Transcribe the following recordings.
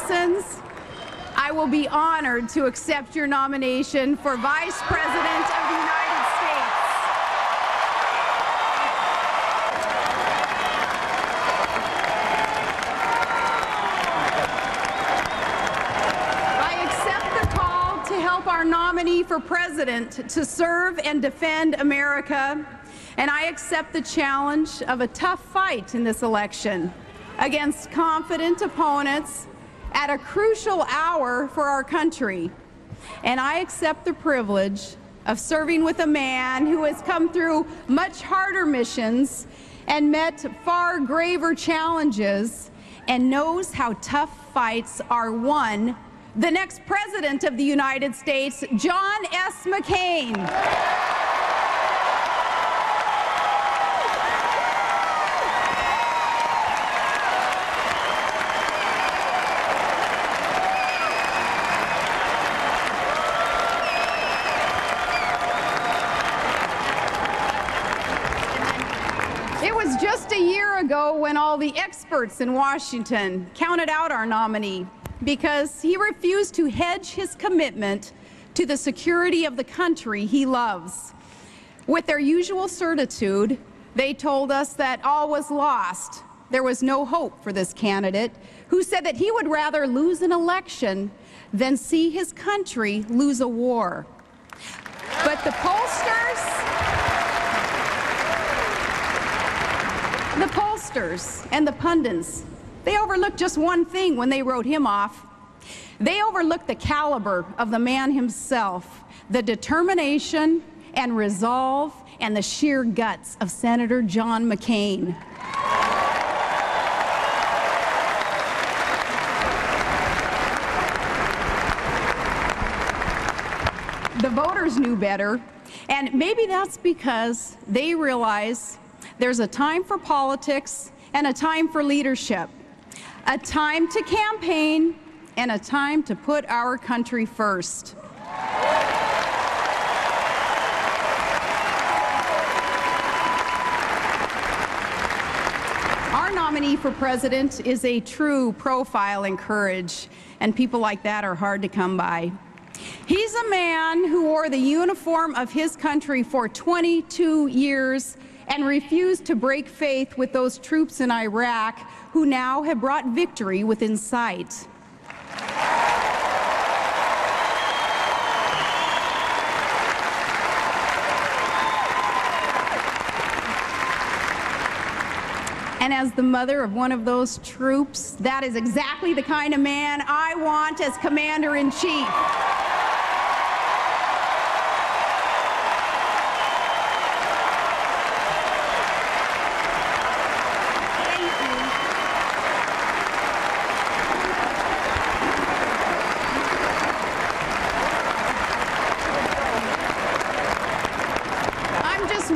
citizens, I will be honored to accept your nomination for Vice President of the United States. I accept the call to help our nominee for president to serve and defend America, and I accept the challenge of a tough fight in this election against confident opponents at a crucial hour for our country. And I accept the privilege of serving with a man who has come through much harder missions and met far graver challenges and knows how tough fights are won, the next President of the United States, John S. McCain. It was just a year ago when all the experts in Washington counted out our nominee because he refused to hedge his commitment to the security of the country he loves. With their usual certitude, they told us that all was lost. There was no hope for this candidate who said that he would rather lose an election than see his country lose a war. But the pollsters and the pundits, they overlooked just one thing when they wrote him off. They overlooked the caliber of the man himself, the determination and resolve and the sheer guts of Senator John McCain. The voters knew better, and maybe that's because they realize there's a time for politics and a time for leadership, a time to campaign and a time to put our country first. Our nominee for president is a true profile in courage, and people like that are hard to come by. He's a man who wore the uniform of his country for 22 years and refused to break faith with those troops in Iraq who now have brought victory within sight. And as the mother of one of those troops, that is exactly the kind of man I want as Commander-in-Chief.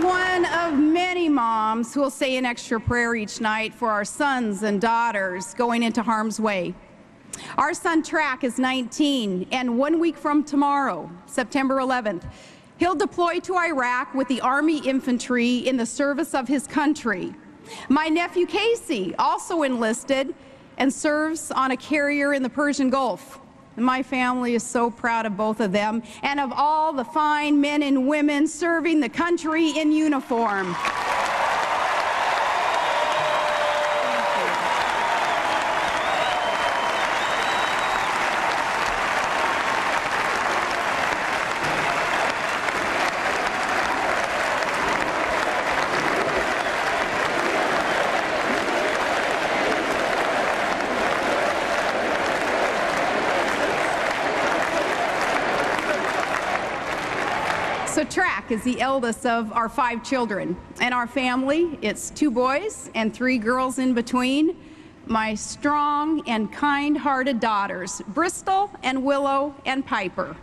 One of many moms who will say an extra prayer each night for our sons and daughters going into harm's way. Our son Track is 19, and 1 week from tomorrow, September 11th, he'll deploy to Iraq with the Army infantry in the service of his country. My nephew Casey also enlisted and serves on a carrier in the Persian Gulf. My family is so proud of both of them and of all the fine men and women serving the country in uniform. So Track is the eldest of our 5 children. And our family, it's 2 boys and 3 girls in between. My strong and kind-hearted daughters, Bristol and Willow and Piper.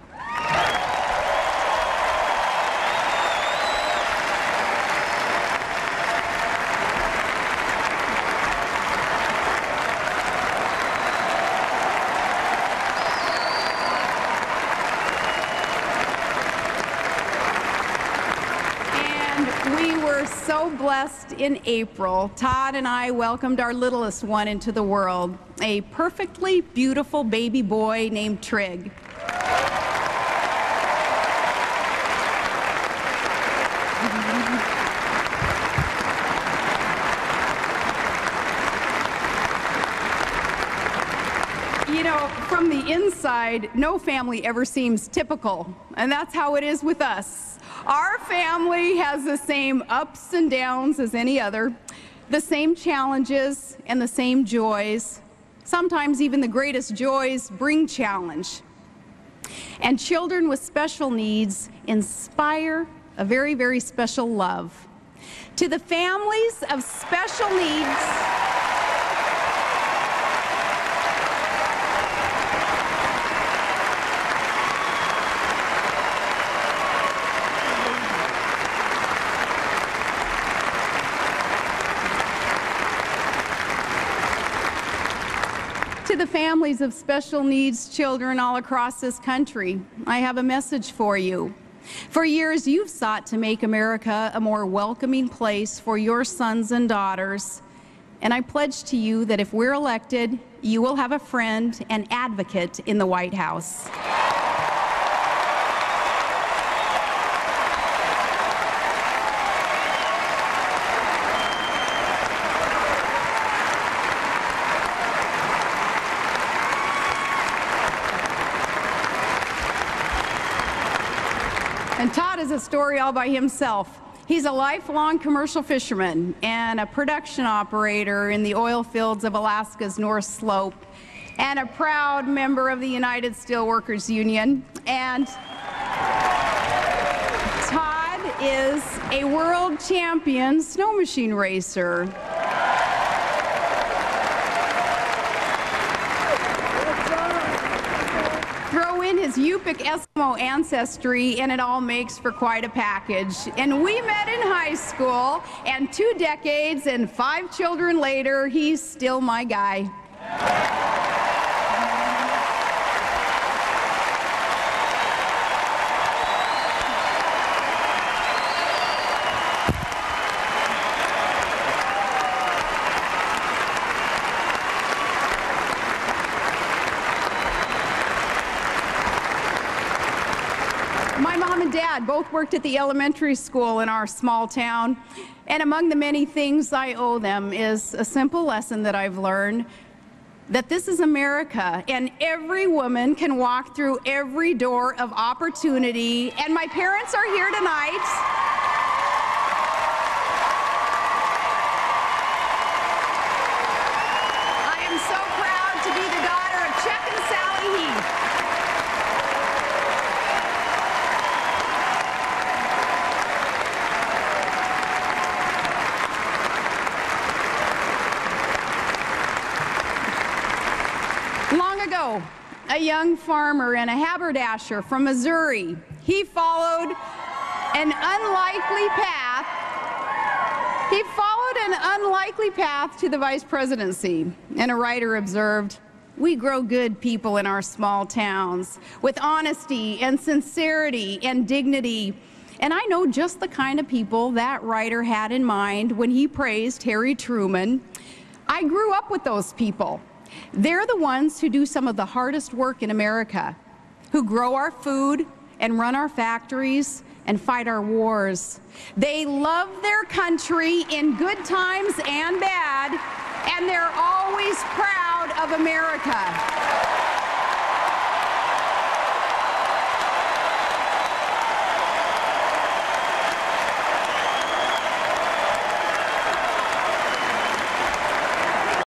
We were so blessed in April. Todd and I welcomed our littlest one into the world. a perfectly beautiful baby boy named Trig. You know, from the inside, no family ever seems typical, and that's how it is with us. Our family has the same ups and downs as any other, the same challenges and the same joys. Sometimes even the greatest joys bring challenge. And children with special needs inspire a very, very special love. To the families of special needs, children all across this country, I have a message for you. For years, you've sought to make America a more welcoming place for your sons and daughters. And I pledge to you that if we're elected, you will have a friend and advocate in the White House. And Todd is a story all by himself. He's a lifelong commercial fisherman and a production operator in the oil fields of Alaska's North Slope, and a proud member of the United Steelworkers Union. And Todd is a world champion snow machine racer. Throw in his Yupik Eskimo ancestry, and it all makes for quite a package. And we met in high school, and 2 decades and 5 children later, he's still my guy. My mom and dad both worked at the elementary school in our small town, and among the many things I owe them is a simple lesson that I've learned, that this is America, and every woman can walk through every door of opportunity, and my parents are here tonight. I am so proud to be the daughter of Chuck and Sally Heath. Long ago, a young farmer and a haberdasher from Missouri, he followed an unlikely path. He followed an unlikely path to the vice presidency. And a writer observed, "We grow good people in our small towns with honesty and sincerity and dignity." And I know just the kind of people that writer had in mind when he praised Harry Truman. I grew up with those people. They're the ones who do some of the hardest work in America, who grow our food and run our factories and fight our wars. They love their country in good times and bad, and they're always proud of America.